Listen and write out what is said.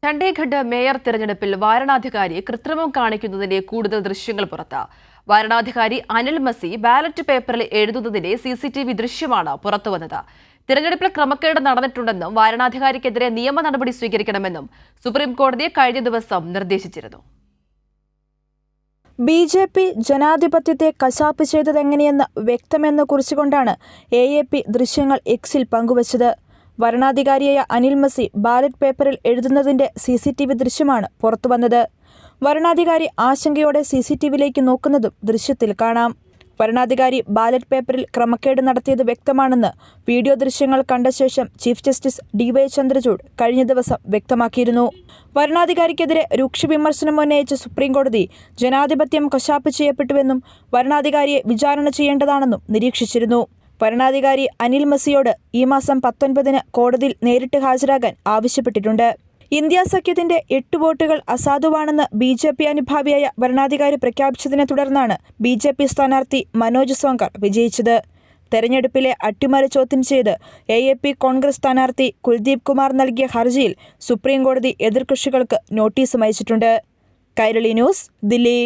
Chandigarh mayor തിരഞ്ഞെടുപ്പിൽ വരണാധികാരി കൃത്രിമം കാണിക്കുന്നതിന്റെ കൂടുതൽ ദൃശ്യങ്ങൾ പുറത്ത്. വരണാധികാരി അനിൽ മസി ബാലറ്റ് പേപ്പറിൽ എഴുതുന്നതിന്റെ CCTV ദൃശ്യമാണ് പുറത്തുവന്നത്. തിരഞ്ഞെടുപ്പിൽ ക്രമക്കേട് നടന്നിട്ടുണ്ടെന്നും വരണാധികാരിക്കെതിരെ നിയമ നടപടി സ്വീകരിക്കണമെന്നും സുപ്രീം കോടതി കഴിഞ്ഞ ദിവസം നിർദ്ദേശിച്ചിരുന്നു. BJP ജനാധിപത്യത്തെ കശാപ്പ് ചെയ്തതെങ്ങനെയെന്ന് വ്യക്തമെന്ന് കുറിച്ചുകൊണ്ടാണ് AAP ദൃശ്യങ്ങൾ Xൽ പങ്കുവച്ചത്. വരണാധികാരിയായ അനിൽ മസി ബാലറ്റ് പേപ്പറിൽ എഴുതുന്നതിന്റെ CCTV ദൃശ്യമാണ് പുറത്തുവന്നത്. വരണാധികാരി ആശങ്കയോടെ CCTVയിലേക്ക് നോക്കുന്നതും ദൃശ്യത്തിൽ കാണാം. വരണാധികാരി ബാലറ്റ് പേപ്പറിൽ ക്രമക്കേട് നടത്തിയത് വ്യക്തമാണെന്ന് വീഡിയോ ദൃശ്യങ്ങൾ കണ്ട ശേഷം ചീഫ് ജസ്റ്റിസ് DY ചന്ദ്രചൂഡ് കഴിഞ്ഞ ദിവസം വ്യക്തമാക്കിയിരുന്നു. വരണാധികാരിക്കെതിരെ രൂക്ഷ വിമർശനം ഉന്നയിച്ച സുപ്രീം കോടതി ജനാധിപത്യം കശാപ്പ് ചെയ്യപ്പെട്ടുവെന്നും വരണാധികാരിയെ വിചാരണ ചെയ്യേണ്ടതാണെന്നും നിരീക്ഷിച്ചിരുന്നു. വരണാധികാരി അനിൽ മസിയോട് ഈ മാസം 19-ന് കോടതിയിൽ നേരിട്ട് ഹാജരാകാൻ ആവശ്യപ്പെട്ടിട്ടുണ്ട്. ഇന്ത്യ സഖ്യത്തിന്റെ 8 വോട്ടുകൾ അസാധുവാണെന്ന് BJP അനുഭാവിയായ വരണാധികാരി പ്രഖ്യാപിച്ചതിനെ തുടർന്നാണ് BJP സ്ഥാനാർത്ഥി മനോജ് സോങ്കർ വിജയിച്ചത്. തെരഞ്ഞെടുപ്പിലെ അട്ടിമറി ചോദ്യം ചെയ്ത് AAP കോൺഗ്രസ് സ്ഥാനാർത്ഥി കുൽദീപ് കുമാർ നൽകിയ ഹർജിയിൽ സുപ്രീം കോടതി എതിർകക്ഷികൾക്ക് നോട്ടീസും അയച്ചിട്ടുണ്ട്. കൈരളി ന്യൂസ്, ദില്ലി.